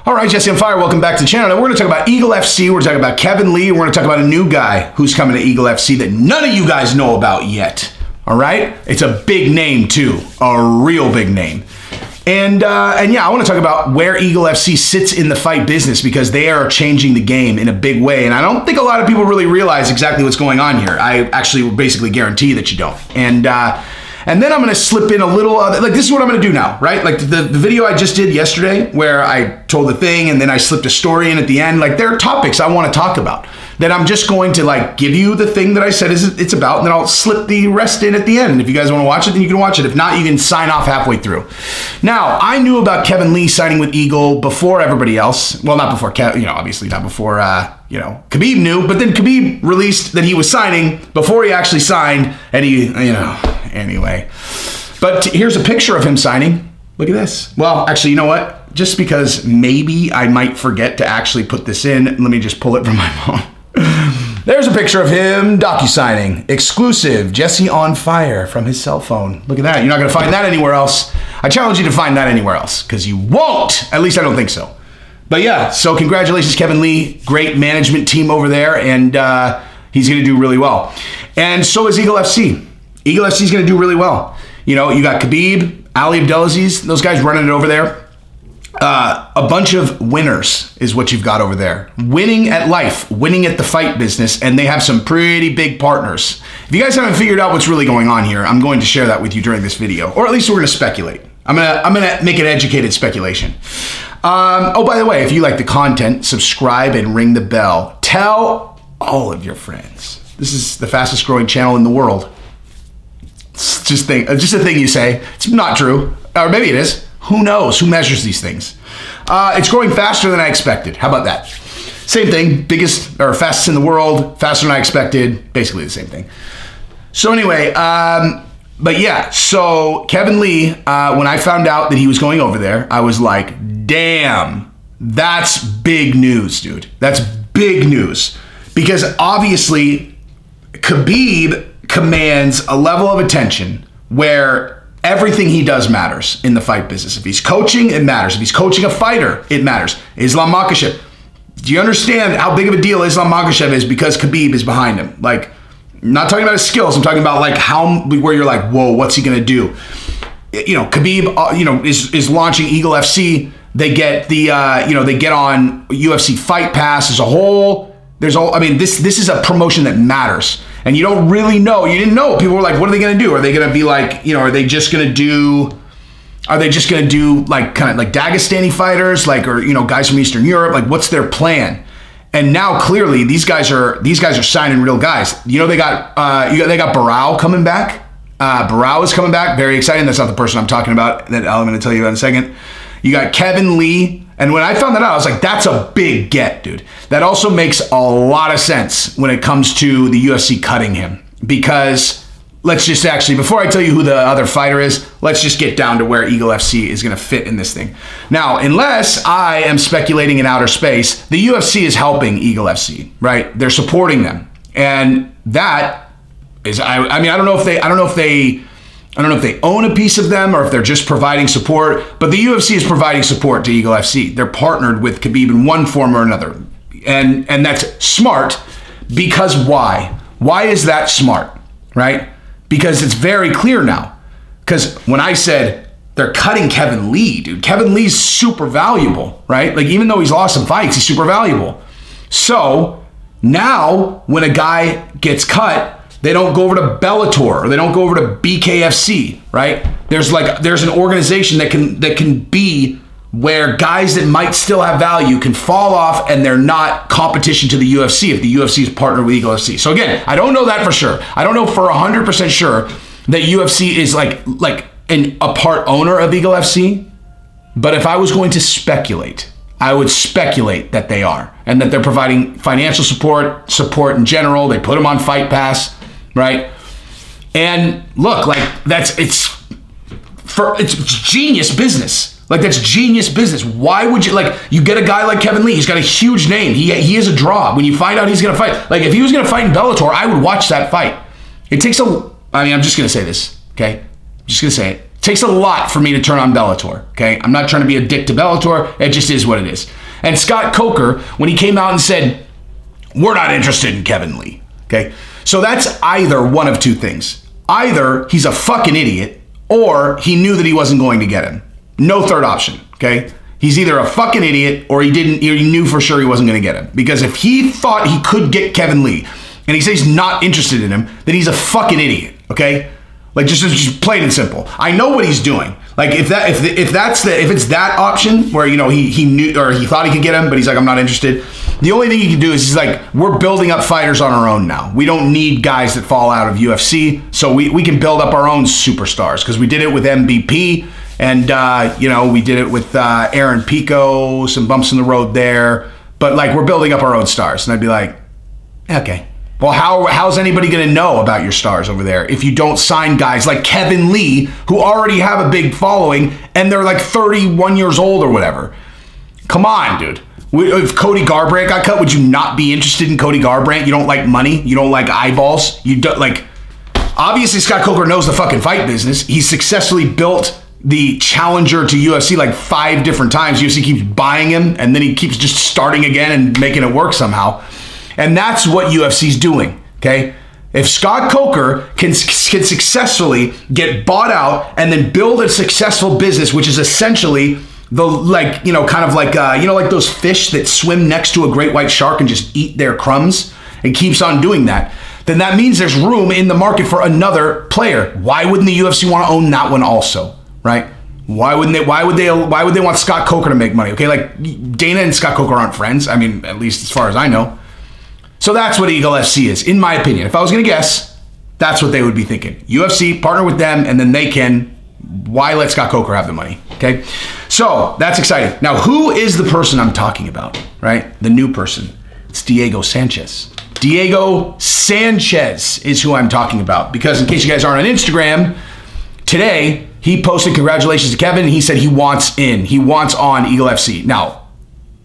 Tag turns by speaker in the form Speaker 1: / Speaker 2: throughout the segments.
Speaker 1: All right, Jesse on Fire, welcome back to the channel. Now we're going to talk about EagleFC, we're going to talk about Kevin Lee, we're going to talk about a new guy who's coming to EagleFC that none of you guys know about yet. All right? It's a big name too, a real big name. And yeah, I want to talk about where EagleFC sits in the fight business because they are changing the game in a big way. And I don't think a lot of people really realize exactly what's going on here. I actually basically guarantee that you don't. And then I'm going to slip in a little other, like this is what I'm going to do now, right? Like the video I just did yesterday where I told the thing and then I slipped a story in at the end. Like there are topics I want to talk about that I'm just going to like give you the thing that I said it's about, and then I'll slip the rest in at the end. And if you guys want to watch it, then you can watch it. If not, you can sign off halfway through. Now, I knew about Kevin Lee signing with Eagle before everybody else. Well, not before, obviously not before, Khabib knew, but then Khabib released that he was signing before he actually signed, and anyway. But here's a picture of him signing. Look at this. Well, actually, you know what? Just because maybe I might forget to actually put this in, let me just pull it from my phone. There's a picture of him docu-signing. Exclusive, Jesse on Fire from his cell phone. Look at that. You're not going to find that anywhere else. I challenge you to find that anywhere else because you won't. At least I don't think so. But yeah, so congratulations, Kevin Lee. Great management team over there, and he's going to do really well. And so is EagleFC. EagleFC is going to do really well. You know, you got Khabib, Ali Abdelaziz, those guys running it over there. A bunch of winners is what you've got over there. Winning at life, winning at the fight business, and they have some pretty big partners. If you guys haven't figured out what's really going on here, I'm going to share that with you during this video, or at least we're going to speculate. I'm gonna make an educated speculation. Oh, by the way, if you like the content, subscribe and ring the bell. Tell all of your friends. This is the fastest growing channel in the world. It's just a thing you say. It's not true, or maybe it is. Who knows? Who measures these things? It's growing faster than I expected. How about that? Same thing, biggest or fastest in the world, faster than I expected, basically the same thing. So anyway, but yeah, so Kevin Lee, when I found out that he was going over there, I was like, damn, that's big news, dude. That's big news. Because obviously, Khabib commands a level of attention where everything he does matters in the fight business. If he's coaching, it matters. If he's coaching a fighter, it matters. Islam Makhachev. Do you understand how big of a deal Islam Makhachev is because Khabib is behind him? Like, I'm not talking about his skills. I'm talking about like where you're like, whoa, what's he gonna do? You know, Khabib, is launching EagleFC. They get the, they get on UFC Fight Pass as a whole. This is a promotion that matters. And you don't really know. You didn't know. People were like, what are they going to do? Are they going to be like, are they just going to do like kind of like Dagestani fighters, like, or, guys from Eastern Europe? Like, what's their plan? And now clearly these guys are signing real guys. They got Barao coming back. Barao is coming back. Very exciting. That's not the person I'm talking about that I'm going to tell you about in a second. You got Kevin Lee. And when I found that out, I was like, that's a big get, dude. That also makes a lot of sense when it comes to the UFC cutting him. Because let's just actually, before I tell you who the other fighter is, let's just get down to where EagleFC is going to fit in this thing. Now, unless I am speculating in outer space, the UFC is helping EagleFC, right? They're supporting them. And that is, I don't know if they own a piece of them or if they're just providing support, but the UFC is providing support to EagleFC. They're partnered with Khabib in one form or another. And that's smart because why? Why is that smart, right? Because it's very clear now. Because when I said they're cutting Kevin Lee, dude, Kevin Lee's super valuable, right? Like even though he's lost some fights, he's super valuable. So now when a guy gets cut, they don't go over to Bellator or they don't go over to BKFC, right? There's an organization that can be where guys that might still have value can fall off and they're not competition to the UFC if the UFC is partnered with EagleFC. So again, I don't know that for sure. I don't know for 100% sure that UFC is like a part owner of EagleFC, but if I was going to speculate, I would speculate that they are and that they're providing financial support in general. They put them on Fight Pass. Right? And look, like it's genius business. Like that's genius business. Why would you you get a guy like Kevin Lee? He's got a huge name. He is a draw. When you find out he's gonna fight, like if he was gonna fight in Bellator, I would watch that fight. I'm just gonna say this, okay? I'm just gonna say it. Takes a lot for me to turn on Bellator, okay? I'm not trying to be a dick to Bellator. It just is what it is. And Scott Coker, when he came out and said, we're not interested in Kevin Lee, okay? So that's either one of two things. Either he's a fucking idiot or he knew that he wasn't going to get him. No third option, okay? He's either a fucking idiot or he knew for sure he wasn't going to get him. Because if he thought he could get Kevin Lee and he says he's not interested in him, then he's a fucking idiot, okay? Like just plain and simple. I know what he's doing. Like if it's that option where he knew or he thought he could get him, but he's like, I'm not interested. The only thing he can do is he's like, we're building up fighters on our own now. We don't need guys that fall out of UFC, so we can build up our own superstars because we did it with MVP and we did it with Aaron Pico. Some bumps in the road there, but like we're building up our own stars. And I'd be like, okay. Well, how's anybody going to know about your stars over there if you don't sign guys like Kevin Lee who already have a big following and they're like 31 years old or whatever? Come on, dude. If Cody Garbrandt got cut, would you not be interested in Cody Garbrandt? You don't like money. You don't like eyeballs. You don't like. Obviously, Scott Coker knows the fucking fight business. He successfully built the challenger to UFC like 5 different times. UFC keeps buying him, and then he keeps just starting again and making it work somehow. And that's what UFC's doing, okay? If Scott Coker can successfully get bought out and then build a successful business, which is essentially like those fish that swim next to a great white shark and just eat their crumbs and keeps on doing that, then that means there's room in the market for another player. Why wouldn't the UFC want to own that one also, right? Why would they want Scott Coker to make money? Okay, like Dana and Scott Coker aren't friends. I mean, at least as far as I know. So that's what EagleFC is, in my opinion. If I was going to guess, that's what they would be thinking. UFC, partner with them, and then they can. Why let Scott Coker have the money? Okay, so that's exciting. Now, who is the person I'm talking about, right? The new person. It's Diego Sanchez. Diego Sanchez is who I'm talking about because in case you guys aren't on Instagram, today he posted congratulations to Kevin. He said he wants in. He wants on EagleFC. Now,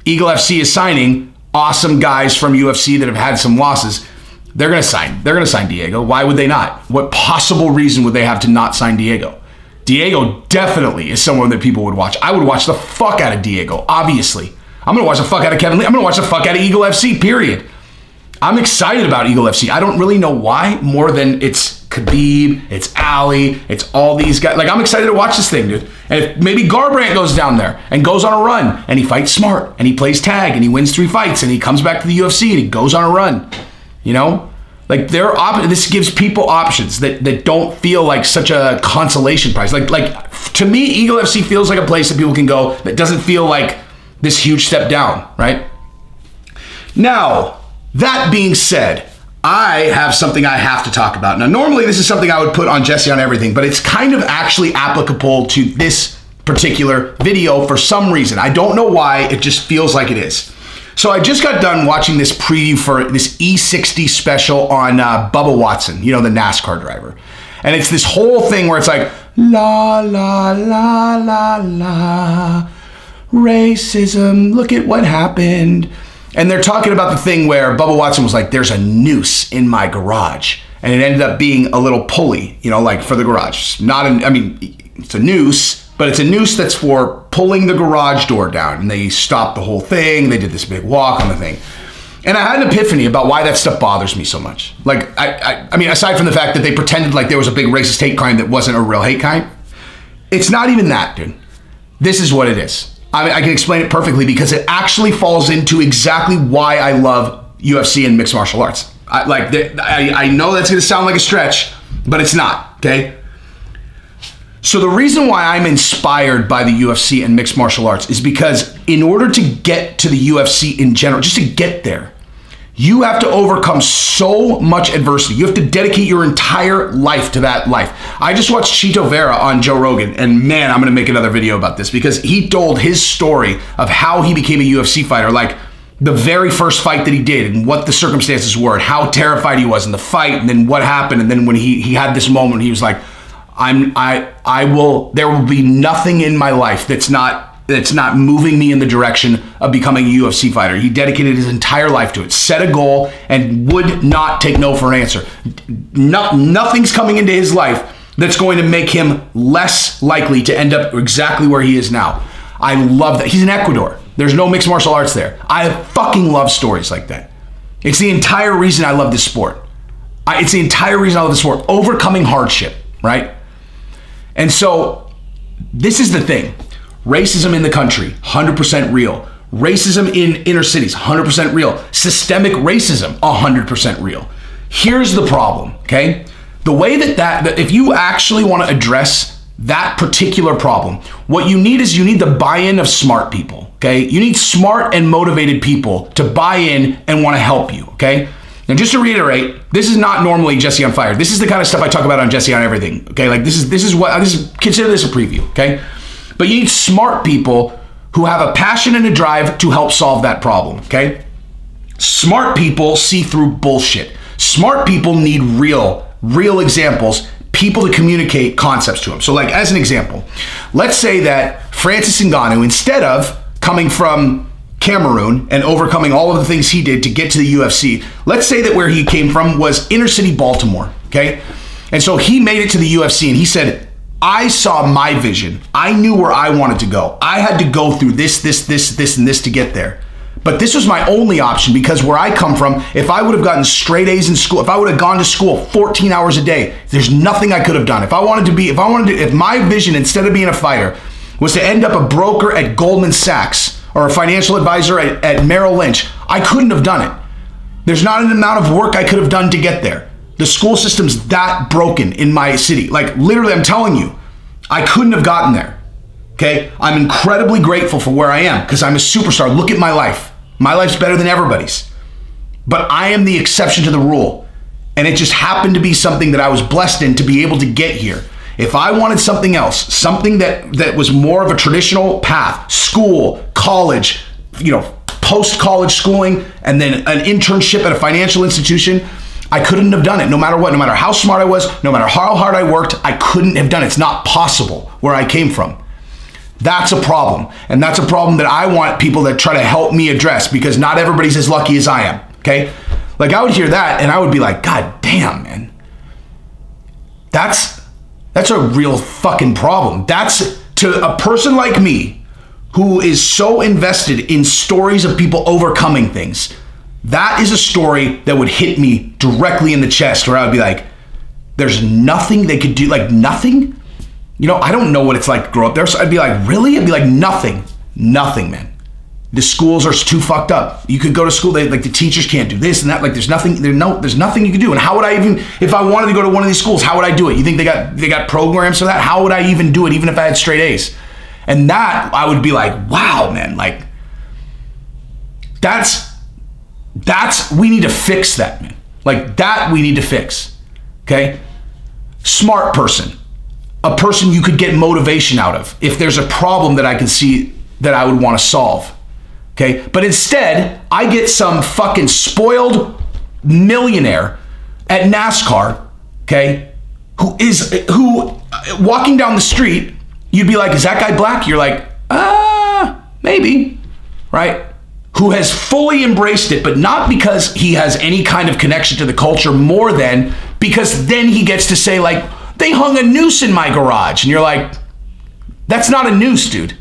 Speaker 1: EagleFC is signing awesome guys from UFC that have had some losses. They're going to sign. They're going to sign Diego. Why would they not? What possible reason would they have to not sign Diego? Diego definitely is someone that people would watch. I would watch the fuck out of Diego, obviously. I'm going to watch the fuck out of Kevin Lee. I'm going to watch the fuck out of EagleFC, period. I'm excited about EagleFC. I don't really know why, more than it's Khabib, it's Ali, it's all these guys. Like, I'm excited to watch this thing, dude. And if maybe Garbrandt goes down there and goes on a run and he fights smart and he plays tag and he wins 3 fights and he comes back to the UFC and he goes on a run, Like, this gives people options that don't feel like such a consolation prize. Like to me, EagleFC feels like a place that people can go that doesn't feel like this huge step down, right? Now, that being said, I have something I have to talk about. Now, normally this is something I would put on Jesse on everything, but it's kind of actually applicable to this particular video for some reason. I don't know why, it just feels like it is. So I just got done watching this preview for this E60 special on Bubba Watson, the NASCAR driver. And it's this whole thing where it's like, la, la, la, la, la, racism, look at what happened. And they're talking about the thing where Bubba Watson was like, there's a noose in my garage. And it ended up being a little pulley, like for the garage. It's a noose, but it's a noose that's for pulling the garage door down. And they stopped the whole thing. They did this big walk on the thing. And I had an epiphany about why that stuff bothers me so much. Like, I mean, aside from the fact that they pretended like there was a big racist hate crime that wasn't a real hate crime, it's not even that, dude. This is what it is. I can explain it perfectly because it actually falls into exactly why I love UFC and mixed martial arts. I know that's going to sound like a stretch, but it's not, okay? So the reason why I'm inspired by the UFC and mixed martial arts is because in order to get to the UFC in general, just to get there, you have to overcome so much adversity. You have to dedicate your entire life to that life. I just watched Chito Vera on Joe Rogan, and man, I'm going to make another video about this because he told his story of how he became a UFC fighter, like the very first fight that he did and what the circumstances were and how terrified he was in the fight and then what happened. And then when he had this moment, he was like, there will be nothing in my life that's not moving me in the direction of becoming a UFC fighter. He dedicated his entire life to it, set a goal, and would not take no for an answer. Nothing's coming into his life that's going to make him less likely to end up exactly where he is now. I love that. He's in Ecuador. There's no mixed martial arts there. I fucking love stories like that. It's the entire reason I love this sport. It's the entire reason I love this sport. Overcoming hardship, right? And so this is the thing. Racism in the country, 100% real. Racism in inner cities, 100% real. Systemic racism, 100% real. Here's the problem, okay? The way that if you actually want to address that particular problem, what you need is you need the buy-in of smart people, okay? You need smart and motivated people to buy in and want to help you, okay? And just to reiterate, this is not normally Jesse on Fire. This is the kind of stuff I talk about on Jesse on Everything, okay? Like this is consider this a preview, okay? But you need smart people who have a passion and a drive to help solve that problem, okay? Smart people see through bullshit. Smart people need real examples, people to communicate concepts to them. So like as an example, let's say that Francis Ngannou, instead of coming from Cameroon and overcoming all of the things he did to get to the UFC, let's say that where he came from was inner city Baltimore, okay? And so he made it to the UFC and he said, I saw my vision. I knew where I wanted to go. I had to go through this, and this to get there. But this was my only option because where I come from, if I would have gotten straight A's in school, if I would have gone to school 14 hours a day, there's nothing I could have done. If my vision instead of being a fighter was to end up a broker at Goldman Sachs or a financial advisor at Merrill Lynch, I couldn't have done it. There's not an amount of work I could have done to get there. The school system's that broken in my city. Like literally, I'm telling you, I couldn't have gotten there. Okay? I'm incredibly grateful for where I am because I'm a superstar. Look at my life. My life's better than everybody's. But I am the exception to the rule. And it just happened to be something that I was blessed in to be able to get here. If I wanted something else, something that was more of a traditional path, school, college, post-college schooling, and then an internship at a financial institution, I couldn't have done it no matter what, no matter how smart I was, no matter how hard I worked, I couldn't have done it. It's not possible where I came from. That's a problem. And that's a problem that I want people that try to help me address because not everybody's as lucky as I am, okay? Like I would hear that and I would be like, God damn, man. That's a real fucking problem. That's to a person like me who is so invested in stories of people overcoming things. That is a story that would hit me directly in the chest where I would be like, there's nothing they could do, like nothing. I don't know what it's like to grow up there. So I'd be like, really? I'd be like, nothing, man. The schools are too fucked up. You could go to school, the teachers can't do this and that. Like there's nothing you can do. And how would I even, if I wanted to go to one of these schools, how would I do it? You think they got programs for that? How would I even do it, even if I had straight A's? And that I would be like, wow, man, like we need to fix that, man. Like that we need to fix, okay? Smart person. A person you could get motivation out of if there's a problem that I can see that I would want to solve, okay? But instead, I get some fucking spoiled millionaire at NASCAR, okay, who walking down the street, you'd be like, is that guy black? You're like, maybe, right? Who has fully embraced it, but not because he has any kind of connection to the culture more than because then he gets to say like, they hung a noose in my garage. And you're like, that's not a noose, dude.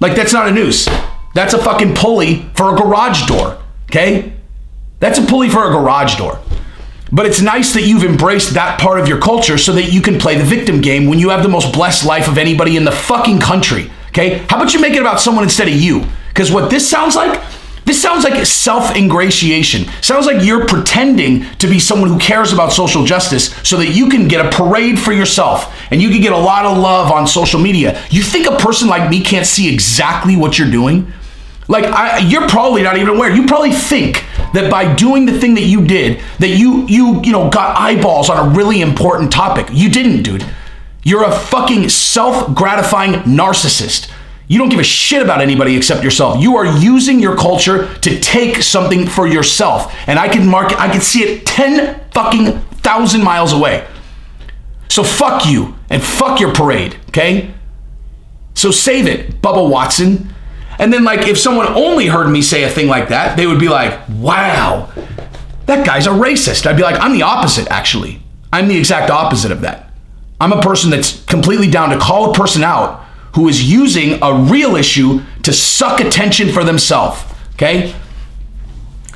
Speaker 1: Like, that's not a noose. That's a fucking pulley for a garage door, okay? That's a pulley for a garage door. But it's nice that you've embraced that part of your culture so that you can play the victim game when you have the most blessed life of anybody in the fucking country, okay? How about you make it about someone instead of you? Because what this sounds like self-ingratiation. Sounds like you're pretending to be someone who cares about social justice so that you can get a parade for yourself and you can get a lot of love on social media. You think a person like me can't see exactly what you're doing? Like, you're probably not even aware. You probably think that by doing the thing that you did, that you got eyeballs on a really important topic. You didn't, dude. You're a fucking self-gratifying narcissist. You don't give a shit about anybody except yourself. You are using your culture to take something for yourself. And I can see it 10 fucking thousand miles away. So fuck you and fuck your parade, okay? So save it, Bubba Watson. And then like if someone only heard me say a thing like that, they would be like, wow, that guy's a racist. I'd be like, I'm the opposite actually. I'm the exact opposite of that. I'm a person that's completely down to call a person out who is using a real issue to suck attention for themselves, okay?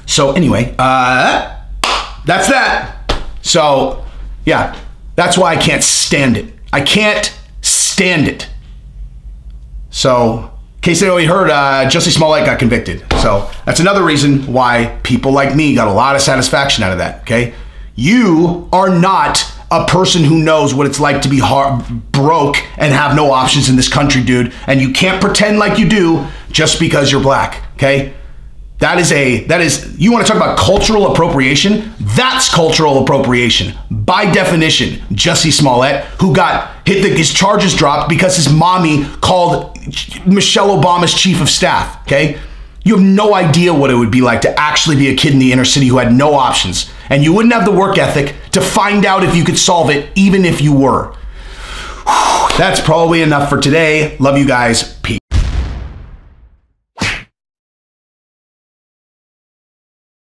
Speaker 1: So anyway, that's that. So yeah, that's why I can't stand it. I can't stand it. So in case they already heard, Jussie Smollett got convicted. So that's another reason why people like me got a lot of satisfaction out of that, okay? You are not a person who knows what it's like to be broke and have no options in this country, dude. And you can't pretend like you do just because you're black, okay? That is, you want to talk about cultural appropriation? That's cultural appropriation. By definition, Jussie Smollett, who got his charges dropped because his mommy called Michelle Obama's chief of staff, okay? You have no idea what it would be like to actually be a kid in the inner city who had no options. And you wouldn't have the work ethic to find out if you could solve it, even if you were. That's probably enough for today. Love you guys.